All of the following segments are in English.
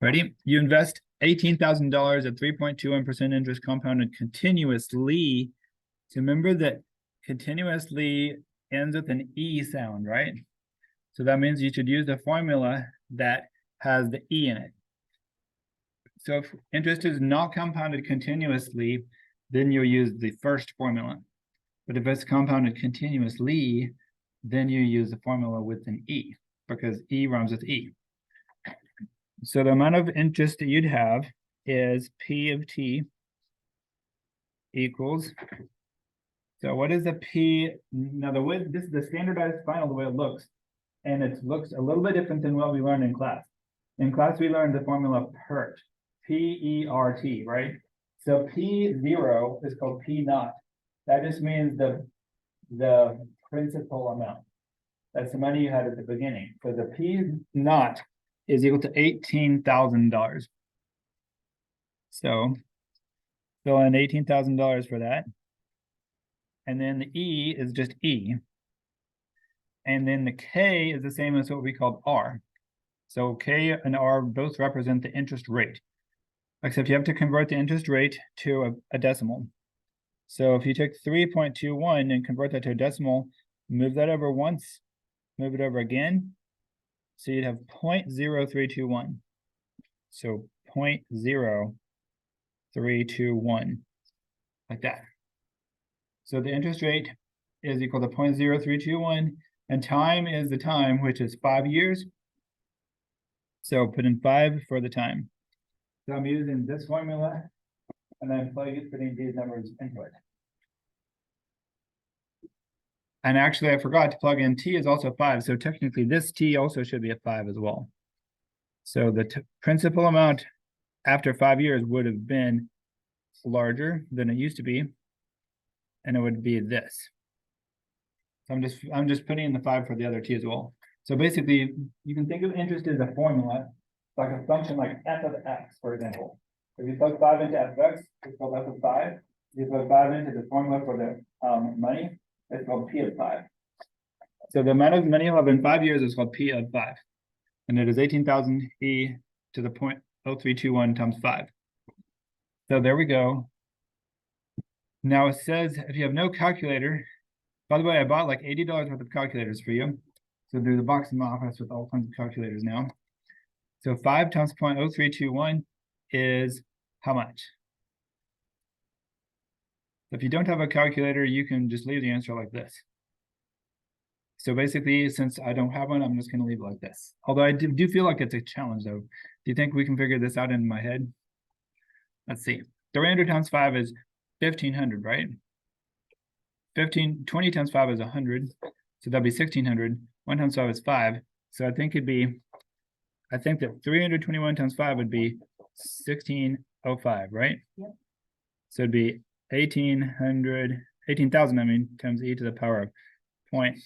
Ready? You invest $18,000 at 3.21% interest compounded continuously. So remember that continuously ends with an E sound, right? So that means you should use the formula that has the E in it. So if interest is not compounded continuously, then you'll use the first formula. But if it's compounded continuously, then you use the formula with an E, because E rhymes with E. So the amount of interest that you'd have is P of T equals. So what is the P? Now the way this is the standardized final, the way it looks, and it looks a little bit different than what we learned in class. In class, we learned the formula PERT, P-E-R-T, right? So P0 is called P naught. That just means the principal amount. That's the money you had at the beginning. So the P naught is equal to $18,000. So fill in $18,000 for that. And then the E is just E. And then the K is the same as what we called R. So K and R both represent the interest rate, except you have to convert the interest rate to a decimal. So if you take 3.21 and convert that to a decimal, move that over once, move it over again. So you'd have 0.0321. So 0.0321, like that. So the interest rate is equal to 0.0321, and time is the time, which is 5 years. So put in 5 for the time. So I'm using this formula, and I'm putting these numbers into it. And actually, I forgot to plug in T is also 5. So technically, this T also should be a 5 as well. So the principal amount after 5 years would have been larger than it used to be, and it would be this. So I'm just putting in the 5 for the other T as well. So basically, you can think of interest as a formula, like a function like f of x, for example. If you plug 5 into f of x, it's called f of 5. If you plug 5 into the formula for the money, it's called P of 5. So the amount of money you'll have in 5 years is called P of 5. And it is 18,000 E to the 0.0321 times 5. So there we go. Now it says if you have no calculator, by the way, I bought like $80 worth of calculators for you. So there's a box in my office with all kinds of calculators now. So 5 times 0.0321 is how much? If you don't have a calculator, you can just leave the answer like this. So basically, since I don't have one, I'm just going to leave it like this. Although I do feel like it's a challenge, though. Do you think we can figure this out in my head? Let's see. 300 times 5 is 1,500, right? 20 times 5 is 100. So that'd be 1,600. 1 times 5 is 5. So I think that 321 times 5 would be 1,605, right? Yep. So it'd be 18,000, I mean, times e to the power of point.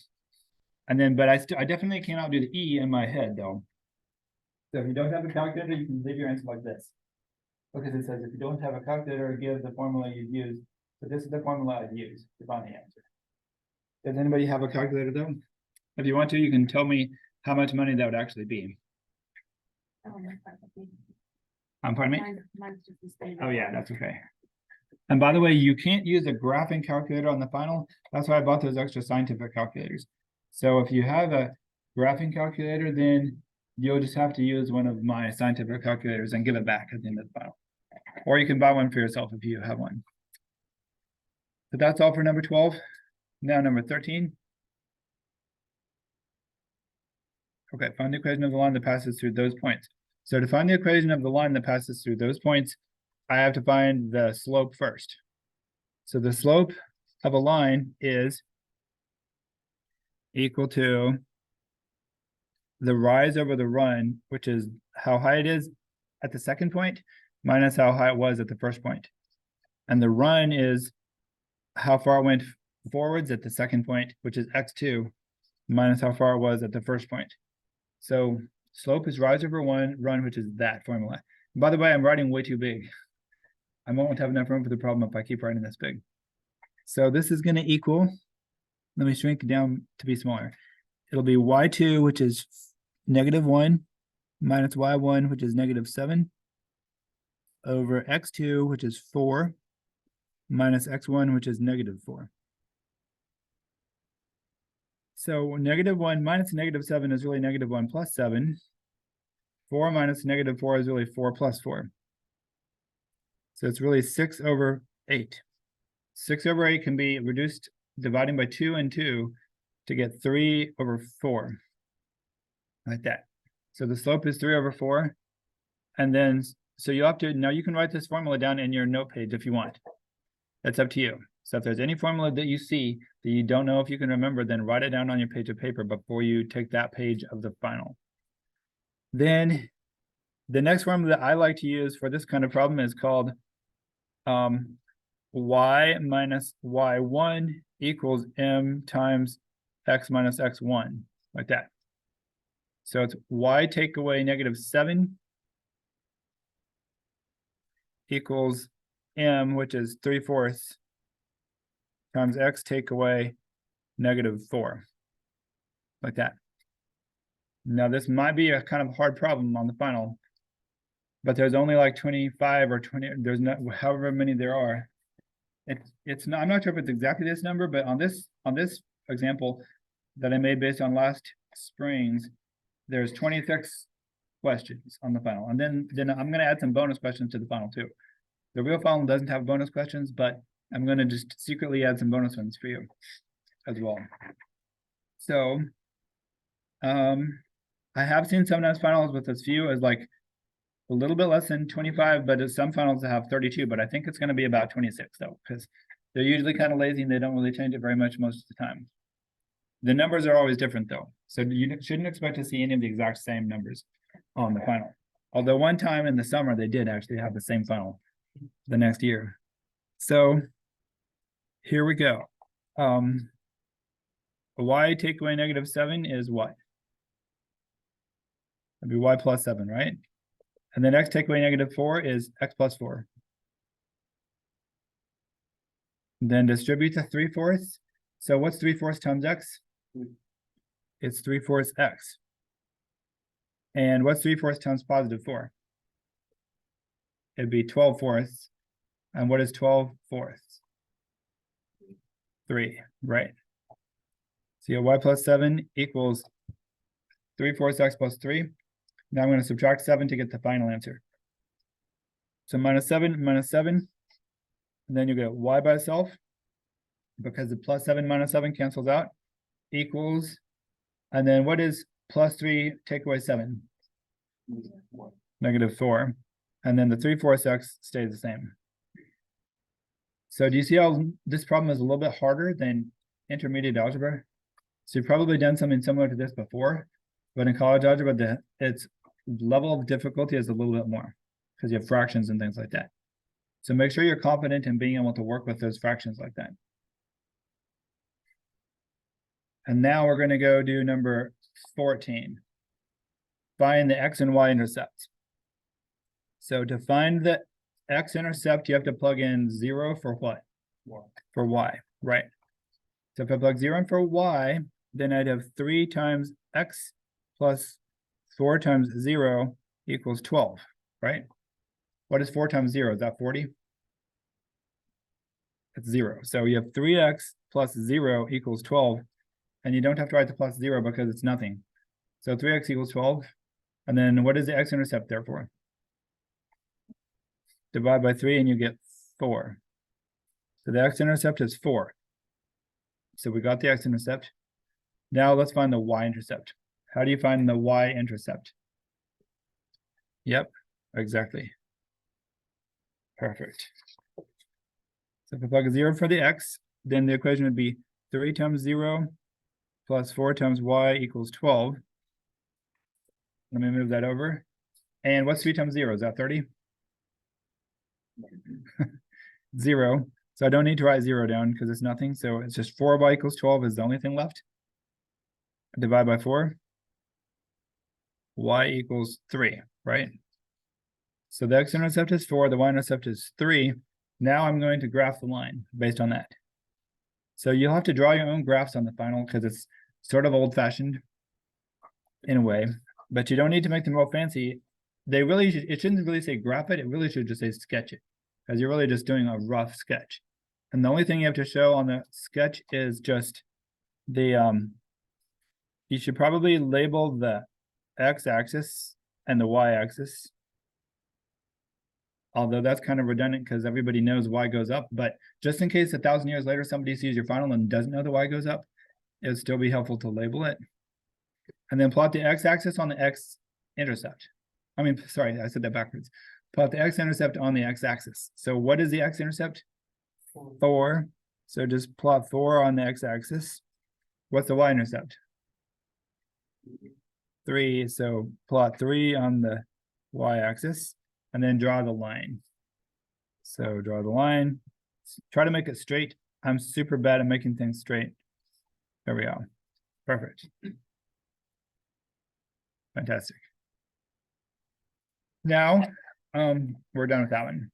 And then, but I definitely cannot do the E in my head, though. So if you don't have a calculator, you can leave your answer like this. Because it says if you don't have a calculator, give the formula you'd use. So this is the formula I'd use to find the answer. Does anybody have a calculator, though? If you want to, you can tell me how much money that would actually be. Pardon me? Mine's just the same. Oh, yeah, that's okay. And by the way, you can't use a graphing calculator on the final. That's why I bought those extra scientific calculators. So if you have a graphing calculator, then you'll just have to use one of my scientific calculators and give it back at the end of the final. Or you can buy one for yourself if you have one. So that's all for number 12. Now number 13. Okay, find the equation of the line that passes through those points. So to find the equation of the line that passes through those points, I have to find the slope first. So the slope of a line is equal to the rise over the run, which is how high it is at the second point, minus how high it was at the first point. And the run is how far it went forwards at the second point, which is x2, minus how far it was at the first point. So slope is rise over run, which is that formula. And by the way, I'm writing way too big. I won't have enough room for the problem if I keep writing this big. So this is going to equal, let me shrink it down to be smaller. It'll be y2, which is -1 minus y1, which is -7, over x2, which is 4, minus x1, which is -4. So -1 minus -7 is really -1 plus 7. 4 minus -4 is really 4 plus 4. So it's really 6 over 8. 6 over 8 can be reduced dividing by 2 and 2 to get 3 over 4. Like that. So the slope is 3 over 4. And then, so you have to, now you can write this formula down in your note page if you want. That's up to you. So if there's any formula that you see that you don't know if you can remember, then write it down on your page of paper before you take that page of the final. Then the next formula that I like to use for this kind of problem is called y minus y1 equals m times x minus x1, like that. So it's y take away -7 equals m, which is 3/4 times x take away -4, like that. Now this might be a kind of hard problem on the final, but there's only like 25 or 20, there's not, however many there are. It's not, I'm not sure if it's exactly this number, but on this example that I made based on last spring's, there's 26 questions on the final. And then I'm going to add some bonus questions to the final too. The real final doesn't have bonus questions, but I'm going to just secretly add some bonus ones for you as well. So I have seen sometimes finals with as few as like a little bit less than 25, but some finals have 32, but I think it's going to be about 26 though, because they're usually kind of lazy and they don't really change it very much most of the time. The numbers are always different though, so you shouldn't expect to see any of the exact same numbers on the final. Although one time in the summer, they did actually have the same final the next year. So here we go. Y take away -7 is what? That'd be y plus 7, right? And then x take away -4 is x plus 4. Then distribute to 3/4. So what's 3/4 times x? It's 3/4 x. And what's 3/4 times +4? It'd be 12/4. And what is 12/4? 3, right? So you have y plus 7 equals 3/4 x plus 3. Now I'm going to subtract 7 to get the final answer. So -7 minus 7. And then you get y by itself, because the +7 minus 7 cancels out, equals, and then what is +3 take away 7? -4. And then the 3/4 x stays the same. So do you see how this problem is a little bit harder than intermediate algebra? So you've probably done something similar to this before, but in college algebra, its level of difficulty is a little bit more because you have fractions and things like that. So make sure you're confident in being able to work with those fractions like that. And now we're going to go do number 14. Find the x and y intercepts. So to find the x-intercept, you have to plug in 0 for what? For y, right? So if I plug 0 in for y, then I'd have 3 times x plus 4 times 0 equals 12, right? What is 4 times 0? Is that 40? It's 0. So you have 3x plus 0 equals 12, and you don't have to write the plus 0 because it's nothing. So 3x equals 12. And then what is the x-intercept therefore? Divide by 3 and you get 4. So the x-intercept is 4. So we got the x-intercept. Now let's find the y-intercept. How do you find the y-intercept? Yep, exactly. Perfect. So if I plug a 0 for the x, then the equation would be 3 times 0 plus 4 times y equals 12. Let me move that over. And what's 3 times 0? Is that 30? 0. So I don't need to write 0 down because it's nothing. So it's just 4y equals 12 is the only thing left. Divide by 4. Y equals 3, right? So the x-intercept is 4, the y-intercept is 3. Now I'm going to graph the line based on that. So you'll have to draw your own graphs on the final because it's sort of old-fashioned in a way. but you don't need to make them real fancy. It shouldn't really say graph it. It really should just say sketch it, because you're really just doing a rough sketch. And the only thing you have to show on the sketch is just the, you should probably label the x-axis and the y-axis. Although that's kind of redundant because everybody knows y goes up, but just in case 1,000 years later somebody sees your final and doesn't know the y goes up, it would still be helpful to label it. And then plot the x-axis on the x-intercept. I mean, sorry, I said that backwards. Plot the x-intercept on the x-axis. So what is the x-intercept? 4. So just plot 4 on the x-axis. What's the y-intercept? 3. So plot 3 on the y-axis, and then draw the line. So draw the line. Try to make it straight. I'm super bad at making things straight. There we go. Perfect. Fantastic. Now, we're done with that one.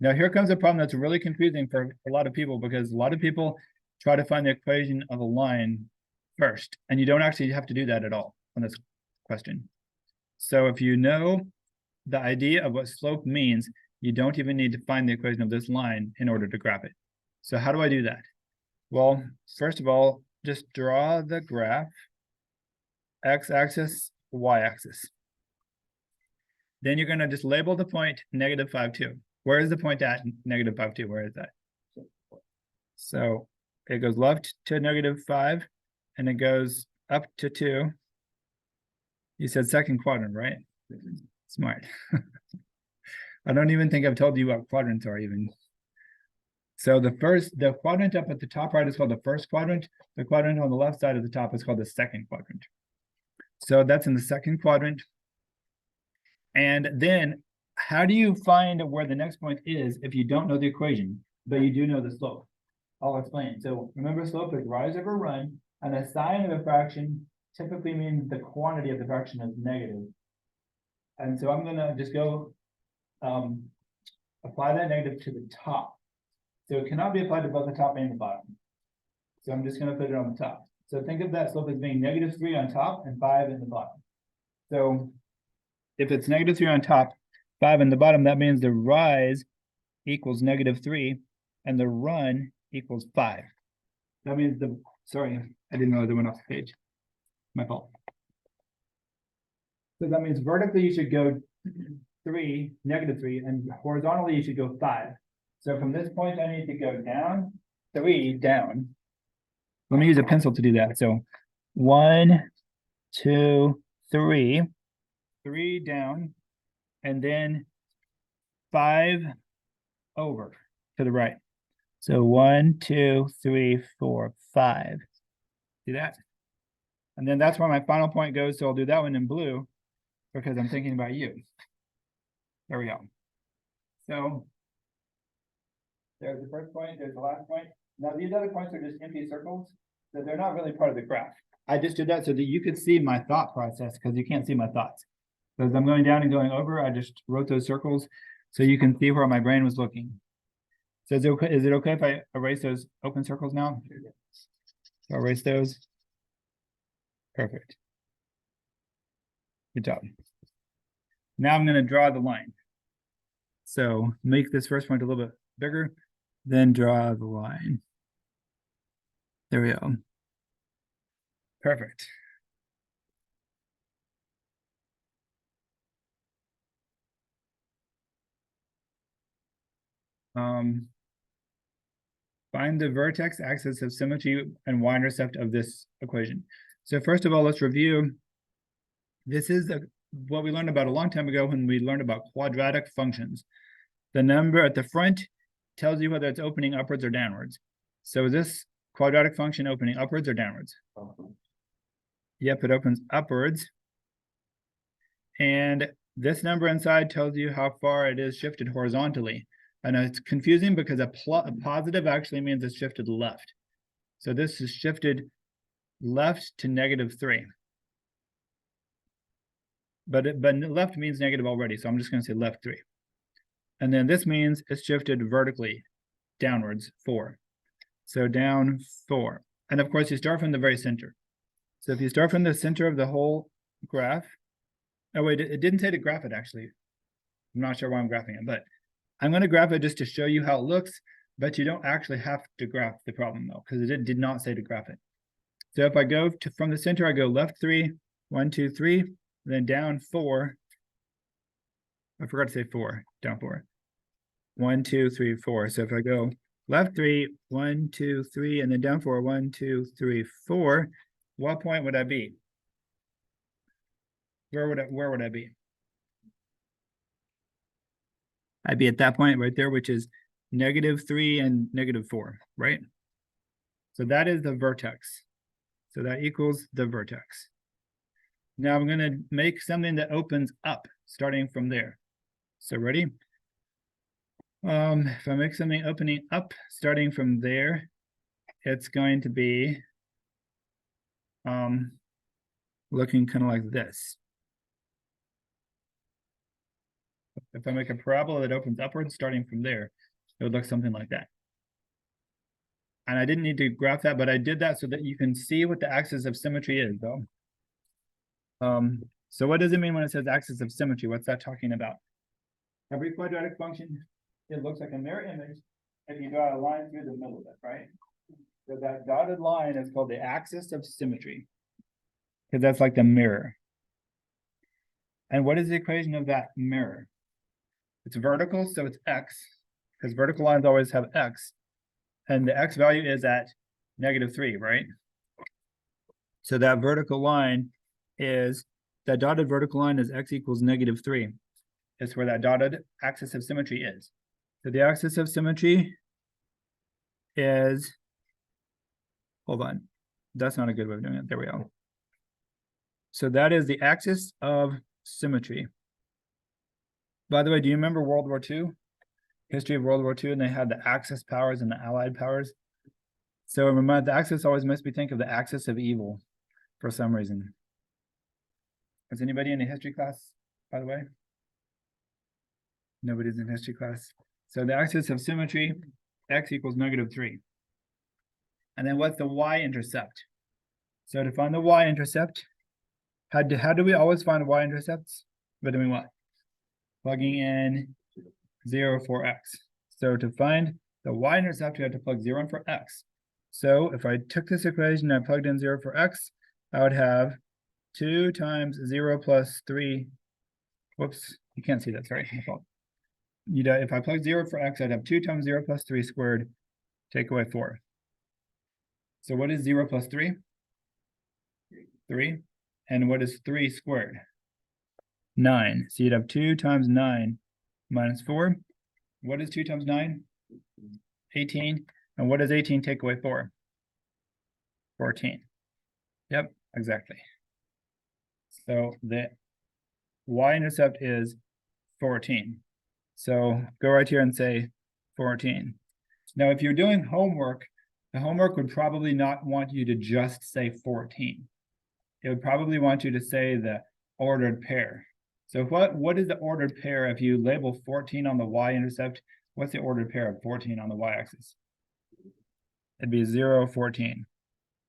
Now here comes a problem that's really confusing for a lot of people, because a lot of people try to find the equation of a line first, and you don't actually have to do that at all on this question. So if you know the idea of what slope means, you don't even need to find the equation of this line in order to graph it. So how do I do that? Well, first of all, just draw the graph, x-axis, y-axis. Then you're going to just label the point -5, 2. Where is the point at -5, 2? Where is that? So it goes left to -5, and it goes up to 2. You said second quadrant, right? Smart. I don't even think I've told you what quadrants are even. So the quadrant up at the top right is called the first quadrant. The quadrant on the left side of the top is called the second quadrant. So that's in the second quadrant. And then how do you find where the next point is if you don't know the equation, but you do know the slope? I'll explain. So remember, slope is rise over run, and the sign of a fraction typically means the quantity of the fraction is negative. And so I'm going to just go apply that negative to the top. So it cannot be applied to both the top and the bottom. So I'm just going to put it on the top. So think of that slope as being -3 on top and 5 in the bottom. So if it's -3 on top, 5 in the bottom, that means the rise equals -3 and the run equals 5. That means sorry, I didn't know that went off the page. My fault. So that means vertically you should go -3, and horizontally you should go 5. So from this point, I need to go down 3 down. Let me use a pencil to do that. So 1, 2, 3, 3 down, and then 5 over to the right. So 1, 2, 3, 4, 5. See that? And then that's where my final point goes. So I'll do that one in blue because I'm thinking about you. There we go. So there's the first point, there's the last point. Now these other points are just empty circles, so they're not really part of the graph. I just did that so that you could see my thought process, because you can't see my thoughts. So as I'm going down and going over, I just wrote those circles so you can see where my brain was looking. So is it okay if I erase those open circles now? So I'll erase those. Perfect. Good job. Now I'm going to draw the line. So make this first point a little bit bigger, then draw the line. There we go. Perfect. Find the vertex axis of symmetry and y-intercept of this equation. So first of all, let's review. This is what we learned about a long time ago when we learned about quadratic functions. The number at the front tells you whether it's opening upwards or downwards. So is this quadratic function opening upwards or downwards? Yep, it opens upwards. And this number inside tells you how far it is shifted horizontally. And it's confusing because a positive actually means it's shifted left. So this is shifted left to -3. But left means negative already, so I'm just going to say left 3. And then this means it's shifted vertically downwards 4. So down 4. And of course, you start from the very center. So if you start from the center of the whole graph, Oh wait, it didn't say to graph it actually. I'm not sure why I'm graphing it, but I'm going to graph it just to show you how it looks, but you don't actually have to graph the problem though, because it did not say to graph it. So if I go from the center, I go left 3, 1, 2, 3, then down 4. I forgot to say 4, down 4. 1, 2, 3, 4. So if I go left 3, 1, 2, 3, and then down 4, 1, 2, 3, 4, what point would I be? Where would I be? I'd be at that point right there, which is -3 and -4, right? So that is the vertex. So that equals the vertex. Now I'm going to make something that opens up starting from there. So ready? If I make something opening up starting from there, it's going to be looking kind of like this. If I make a parabola that opens upwards starting from there, it would look something like that. And I didn't need to graph that, but I did that so that you can see what the axis of symmetry is, though. So what does it mean when it says axis of symmetry? What's that talking about? Every quadratic function, it looks like a mirror image if you draw a line through the middle of it, right? So that dotted line is called the axis of symmetry, because that's like the mirror. And what is the equation of that mirror? It's vertical, so it's x, because vertical lines always have x. And the x value is at -3, right? So that vertical line is, that dotted vertical line is x equals -3. It's where that dotted axis of symmetry is. So the axis of symmetry is, hold on, that's not a good way of doing it. There we go. So that is the axis of symmetry. By the way, do you remember World War II? History of World War II, and they had the Axis powers and the Allied powers. So remember, the axis always makes me think of the axis of evil for some reason. Is anybody in a history class, by the way? Nobody's in history class. So the axis of symmetry, x equals -3. And then what's the y-intercept? So to find the y-intercept, how do we always find y-intercepts? By doing what? Plugging in 0 for x. So to find the y-intercept, we have to plug 0 in for x. So if I took this equation and I plugged in 0 for x, I would have 2 times 0 plus 3. Whoops, you can't see that, sorry. If I plug 0 for x, I'd have 2 times 0 plus 3 squared, take away 4. So what is 0 plus 3? 3. And what is 3 squared? 9. So you'd have 2 times 9 minus 4. What is 2 times 9? 18. And what does 18 take away 4? 14. Yep, exactly. So the y-intercept is 14. So go right here and say 14. Now, if you're doing homework, the homework would probably not want you to just say 14. It would probably want you to say the ordered pair. So what is the ordered pair if you label 14 on the y-intercept? What's the ordered pair of 14 on the y-axis? It'd be 0, 14.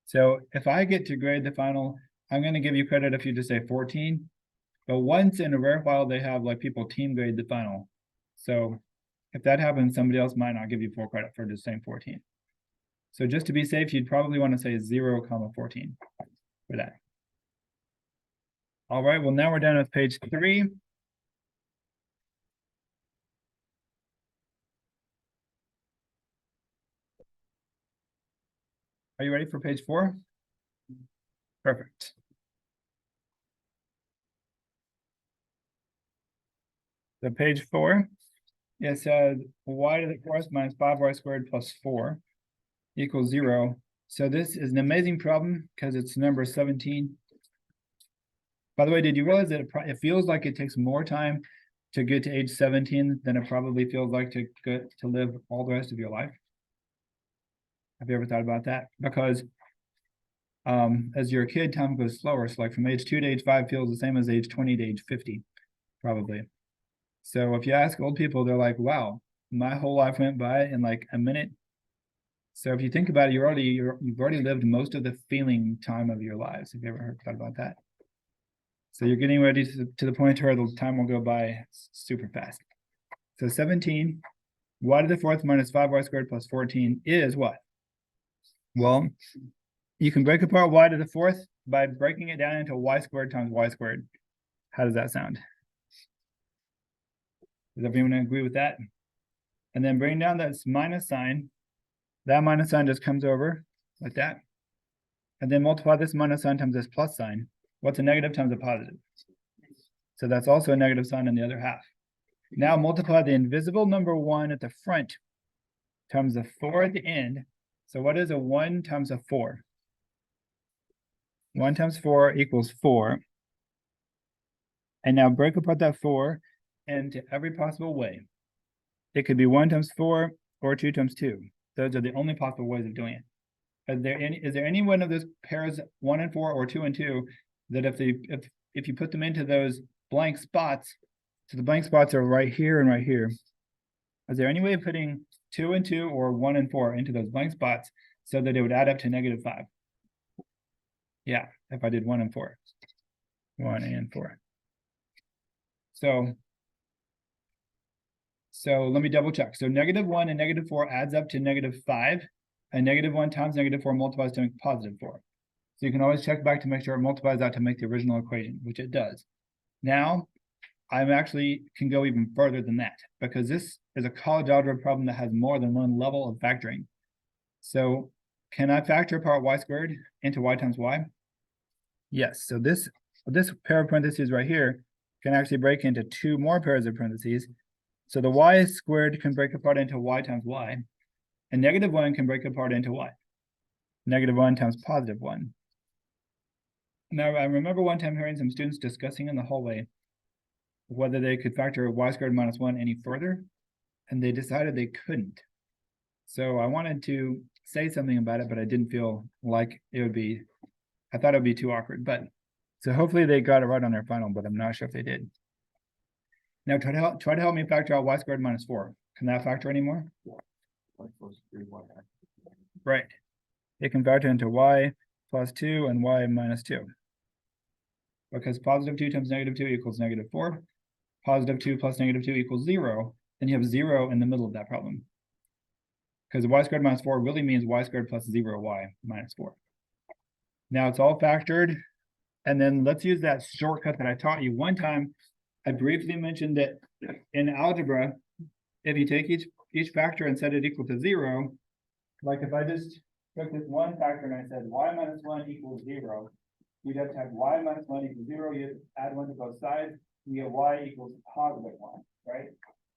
So if I get to grade the final, I'm going to give you credit if you just say 14. But once in a rare while, they have like people team grade the final. So if that happens, somebody else might not give you full credit for just saying 14. So just to be safe, you'd probably want to say 0, 14 for that. All right, well, now we're done with page 3. Are you ready for page 4? Perfect. So page 4, it says y to the 4th minus 5y squared plus 4 equals 0. So this is an amazing problem because it's number 17. By the way, did you realize that it feels like it takes more time to get to age 17 than it probably feels like to live all the rest of your life? Have you ever thought about that? Because as you're a kid, time goes slower. So like from age 2 to age 5 feels the same as age 20 to age 50, probably. So if you ask old people, they're like, wow, my whole life went by in like a minute. So if you think about it, you've already lived most of the feeling time of your lives. Have you ever thought about that? So you're getting ready to the point where the time will go by super fast. So 17 y to the fourth minus 5y squared plus 14 is what? Well, you can break apart y to the fourth by breaking it down into y squared times y squared. How does that sound? Does everyone agree with that? And then bring down that minus sign. That minus sign just comes over like that. And then multiply this minus sign times this plus sign. What's a negative times a positive? So that's also a negative sign in the other half. Now multiply the invisible number 1 at the front times the 4 at the end. So what is a 1 times a 4? 1 times 4 equals 4. And now break apart that 4 into every possible way. It could be 1 times 4 or 2 times 2. Those are the only possible ways of doing it. Is there any one of those pairs 1 and 4 or 2 and 2 that if you put them into those blank spots, so the blank spots are right here and right here. Is there any way of putting 2 and 2 or 1 and 4 into those blank spots so that it would add up to negative 5? Yeah, if I did 1 and 4. 1 and 4. So let me double check. So negative 1 and negative 4 adds up to negative 5. And negative 1 times negative 4 multiplies to make positive 4. So you can always check back to make sure it multiplies out to make the original equation, which it does. Now, I actually can go even further than that, because this is a college algebra problem that has more than one level of factoring. So can I factor apart y squared into y times y? Yes, so this pair of parentheses right here can actually break into 2 more pairs of parentheses. So the y squared can break apart into y times y, and negative 1 can break apart into what? Negative 1 times positive 1. Now, I remember one time hearing some students discussing in the hallway whether they could factor y squared minus 1 any further, and they decided they couldn't. So I wanted to say something about it, but I didn't feel like it would be, I thought it would be too awkward. But so hopefully they got it right on their final, but I'm not sure if they did. Now try to help me factor out y squared minus 4. Can that factor anymore? Right. It can factor into y plus 2 and y minus 2. Because positive 2 times negative 2 equals negative 4. Positive 2 plus negative 2 equals 0. Then you have 0 in the middle of that problem. Because y squared minus 4 really means y squared plus 0y minus 4. Now it's all factored. And then let's use that shortcut that I taught you. One time, I briefly mentioned that in algebra, if you take each factor and set it equal to 0, like if I just took this one factor and I said y minus 1 equals 0, you'd have to have y minus 1 equals 0, you add 1 to both sides, you get y equals positive 1, right?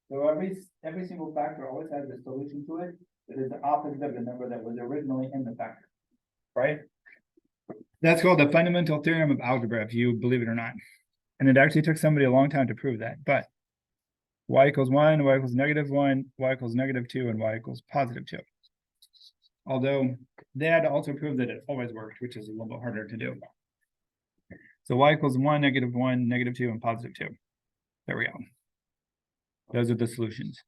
So every single factor always has a solution to it that is the opposite of the number that was originally in the factor, right? That's called the fundamental theorem of algebra, if you believe it or not. And it actually took somebody a long time to prove that, but y equals 1, y equals negative 1, y equals negative 2, and y equals positive 2. Although they had to also prove that it always worked, which is a little bit harder to do. So y equals 1, negative 1, negative 2, and positive 2. There we go. Those are the solutions.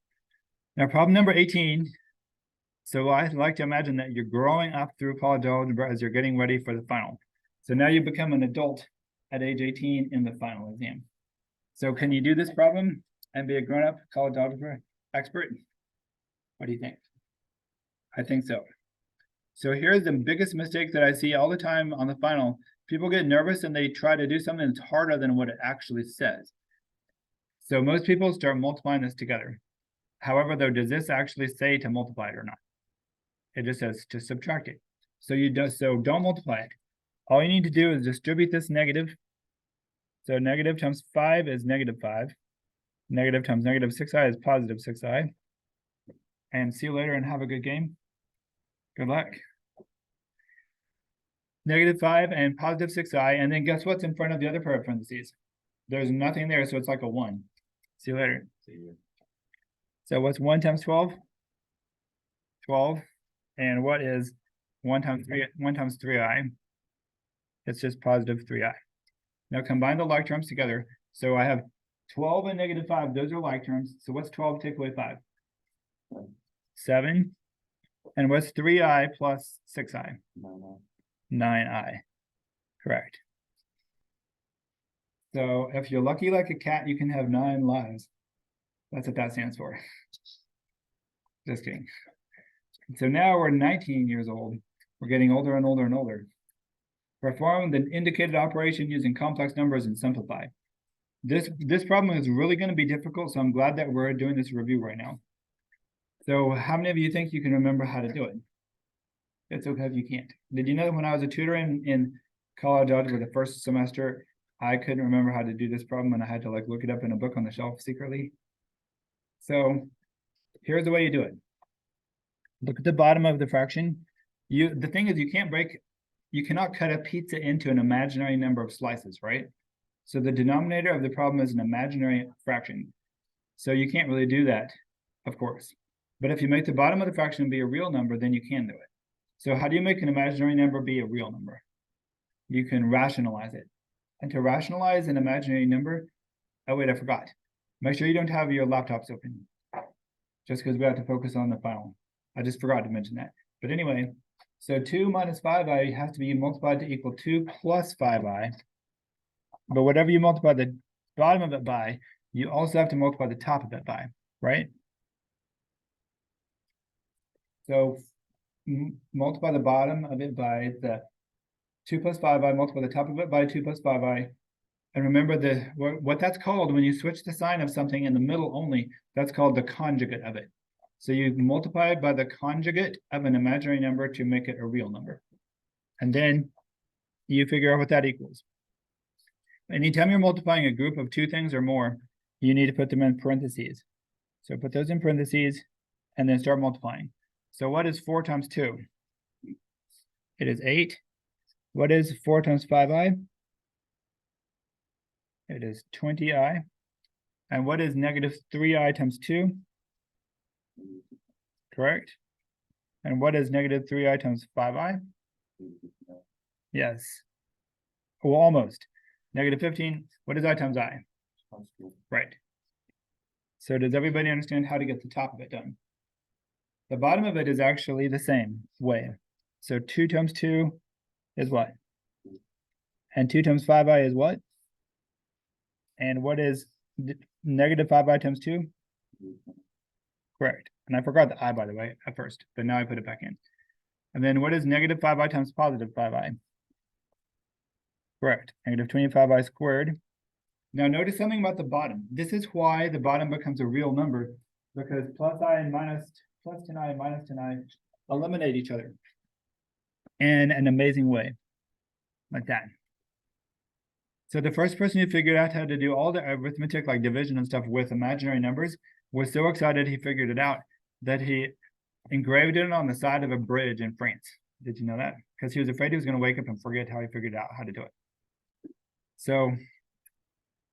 Now, problem number 18. So I like to imagine that you're growing up through college algebra as you're getting ready for the final. So now you become an adult at age 18 in the final exam. So can you do this problem and be a grown-up college algebra expert? What do you think? I think so. So here's the biggest mistake that I see all the time on the final. People get nervous and they try to do something that's harder than what it actually says. So most people start multiplying this together. However, though, does this actually say to multiply it or not? It just says to subtract it. So don't multiply it. All you need to do is distribute this negative. So negative times 5 is negative 5. Negative times negative 6i is positive 6i. And see you later and have a good game. Good luck. Negative 5 and positive 6i. And then guess what's in front of the other pair of parentheses? There's nothing there, so it's like a 1. See you later. See you. So what's 1 times 12? 12. And what is 1 times 3? 1 times 3i. It's just positive 3i. Now combine the like terms together. So I have 12 and negative 5. Those are like terms. So what's 12 take away 5? 7. And what's 3i plus 6i? 9i. Correct. So if you're lucky like a cat, you can have 9 lives. That's what that stands for. Just kidding. So now we're 19 years old. We're getting older and older and older. Perform the indicated operation using complex numbers and simplify. This problem is really going to be difficult, so I'm glad that we're doing this review right now. So how many of you think you can remember how to do it? It's okay if you can't. Did you know that when I was a tutor in college algebra the first semester, I couldn't remember how to do this problem and I had to like look it up in a book on the shelf secretly? So here's the way you do it. Look at the bottom of the fraction. The thing is you cannot cut a pizza into an imaginary number of slices, right? So the denominator of the problem is an imaginary fraction. So you can't really do that, of course. But if you make the bottom of the fraction be a real number, then you can do it. So how do you make an imaginary number be a real number? You can rationalize it. And to rationalize an imaginary number, oh wait, I forgot. Make sure you don't have your laptops open, just because we have to focus on the final. I just forgot to mention that. But anyway, so 2 minus 5i has to be multiplied to equal 2 plus 5i. But whatever you multiply the bottom of it by, you also have to multiply the top of it by, right? So multiply the bottom of it by the 2 plus 5i, multiply the top of it by 2 plus 5i. And remember what that's called when you switch the sign of something in the middle only, that's called the conjugate of it. So you multiply by the conjugate of an imaginary number to make it a real number. And then you figure out what that equals. Anytime you're multiplying a group of 2 things or more, you need to put them in parentheses. So put those in parentheses and then start multiplying. So what is 4 times 2? It is 8. What is 4 times 5i? It is 20i. And what is negative 3i times 2? Correct. And what is negative 3i times 5i? Yes. Well, almost. Negative 15. What is I times I? Right. So does everybody understand how to get the top of it done? The bottom of it is actually the same way. So 2 times 2 is what? And 2 times 5i is what? And what is negative 5i times 2? Correct. And I forgot the I, by the way, at first, but now I put it back in. And then what is negative 5i times positive 5i? Correct. Negative 25i squared. Now notice something about the bottom. This is why the bottom becomes a real number, because plus 10i and minus 10i eliminate each other in an amazing way, like that. So the first person who figured out how to do all the arithmetic, like division and stuff with imaginary numbers, was so excited he figured it out that he engraved it on the side of a bridge in France. Did you know that? Because he was afraid he was going to wake up and forget how he figured out how to do it. So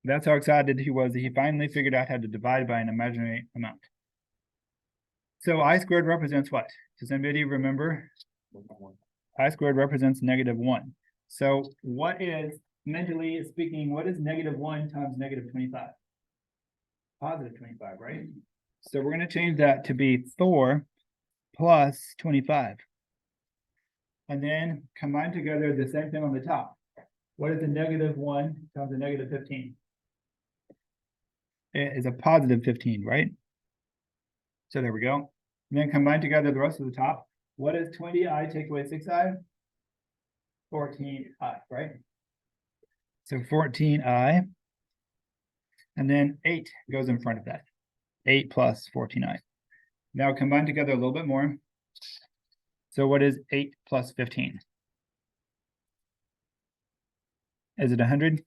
that's how excited he was that he finally figured out how to divide by an imaginary amount. So I squared represents what? Does anybody remember? I squared represents negative 1. So what is, mentally speaking, what is negative 1 times negative 25? Positive 25, right? So we're going to change that to be 4 plus 25. And then combine together the same thing on the top. What is a negative 1 times a negative 15? It is a positive 15, right? So there we go. And then combine together the rest of the top. What is 20i take away 6i? 14i, right? So 14i. And then 8 goes in front of that. 8 plus 14i. Now combine together a little bit more. So what is 8 plus 15? Is it 100?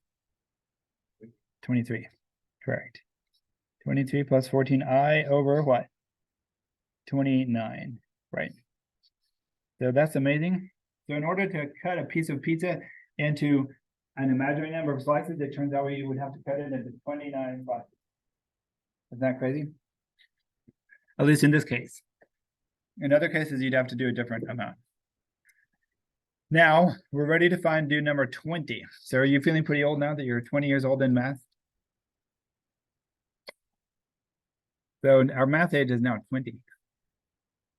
23. Correct. 23 plus 14i over what? 29. Right. So that's amazing. So in order to cut a piece of pizza into an imaginary number of slices, it turns out you would have to cut it into 29 slices. Isn't that crazy? At least in this case. In other cases, you'd have to do a different amount. Now, we're ready to do number 20. So are you feeling pretty old now that you're 20 years old in math? So our math age is now 20.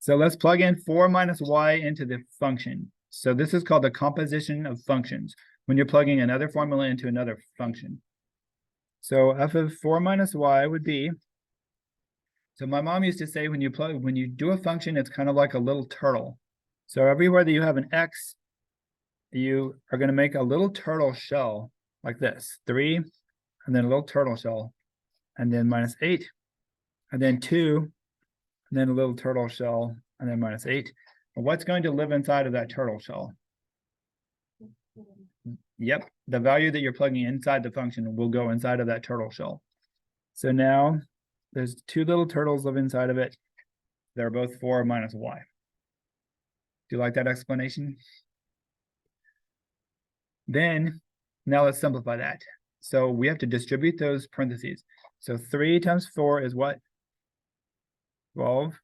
So let's plug in 4 minus y into the function. So this is called the composition of functions, when you're plugging another formula into another function. So f of 4 minus y would be, so my mom used to say when you do a function, it's kind of like a little turtle. So everywhere that you have an x, you are going to make a little turtle shell like this, 3, and then a little turtle shell, and then minus 8, and then 2, and then a little turtle shell, and then minus 8. And what's going to live inside of that turtle shell? Yep, the value that you're plugging inside the function will go inside of that turtle shell. So now there's 2 little turtles live inside of it. They're both 4 minus y. Do you like that explanation? Then, now let's simplify that. So we have to distribute those parentheses. So 3 times 4 is what? 12.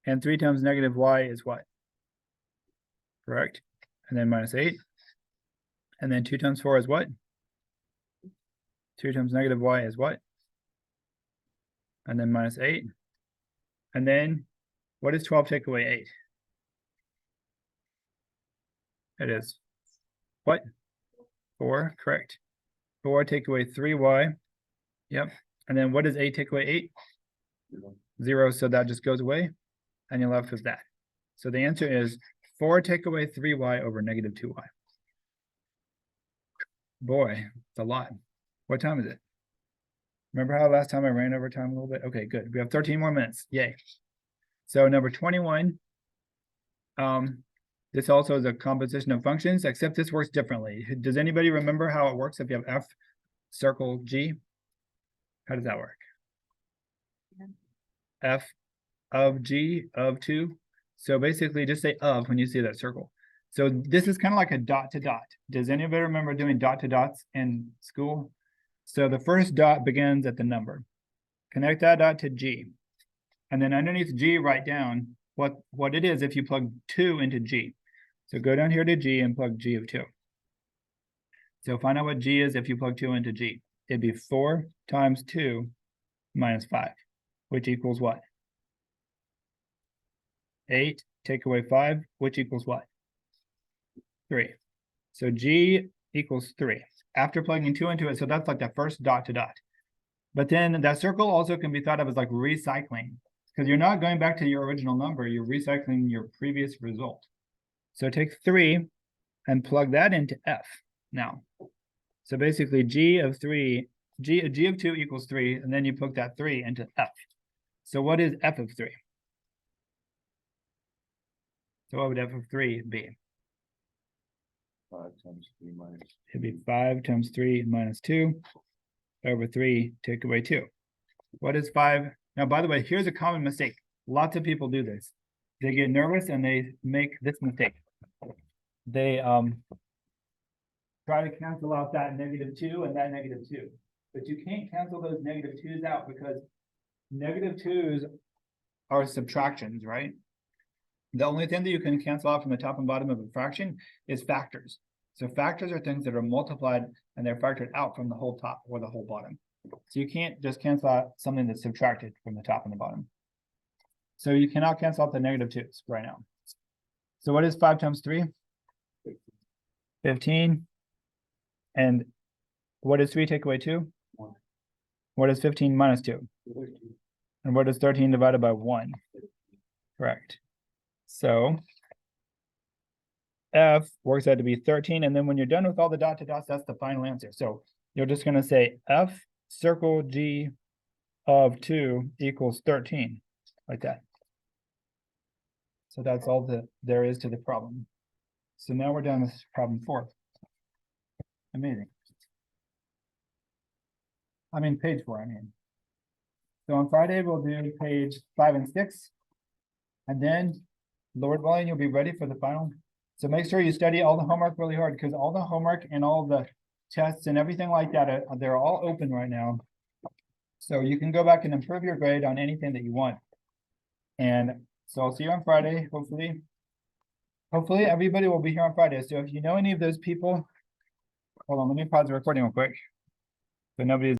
And 3 times negative y is what? Correct. And then minus 8. And then 2 times 4 is what? 2 times negative y is what? And then minus 8. And then what is 12 take away 8? It is what? 4, correct. 4 take away 3y. Yep. And then what does 8 take away 8? 0, so that just goes away. And you're left with that. So the answer is 4 take away 3y over negative 2y. Boy, it's a lot. What time is it? Remember how last time I ran over time a little bit? Okay, good. We have 13 more minutes. Yay. So number 21. This also is a composition of functions, except this works differently. Does anybody remember how it works if you have f circle g? How does that work? F of g of 2. So basically just say of when you see that circle. So this is kind of like a dot to dot. Does anybody remember doing dot to dots in school? So the first dot begins at the number. Connect that dot to g. And then underneath g, write down what it is if you plug 2 into g. So go down here to g and plug g of 2. So find out what g is if you plug 2 into g. It'd be 4 times 2 minus 5, which equals what? 8 take away 5, which equals what? 3. So g equals 3. After plugging 2 into it, so that's like the first dot to dot. But then that circle also can be thought of as like recycling, because you're not going back to your original number, you're recycling your previous result. So take 3 and plug that into f now. So basically g of 2 equals 3, and then you plug that 3 into f. So what is f of 3? So what would f of 3 be? 5 times 3 minus. It'd be 5 times 3 minus 2 over 3 take away 2. What is 5? Now, by the way, here's a common mistake. Lots of people do this. They get nervous and they make this mistake. They try to cancel out that negative 2 and that negative 2. But you can't cancel those negative 2's out because negative 2's are subtractions, right? The only thing that you can cancel out from the top and bottom of a fraction is factors. So factors are things that are multiplied and they're factored out from the whole top or the whole bottom. So you can't just cancel out something that's subtracted from the top and the bottom. So you cannot cancel out the negative 2's right now. So what is 5 times 3? 15. And what is 3 take away 2? 1. What is 15 minus 2? 13. And what is 13 divided by 1? Correct. So f works out to be 13. And then when you're done with all the dot to dots, that's the final answer. So you're just going to say f circle g of 2 equals 13, like that. So that's all that there is to the problem. So now we're done with problem 4. Amazing. I mean, page 4, I mean. So on Friday, we'll do page 5 and 6. And then, Lord willing, you'll be ready for the final. So make sure you study all the homework really hard, because all the homework and all the tests and everything like that, they're all open right now. So you can go back and improve your grade on anything that you want. And so I'll see you on Friday, hopefully. Hopefully everybody will be here on Friday. So if you know any of those people, hold on, let me pause the recording real quick. So nobody's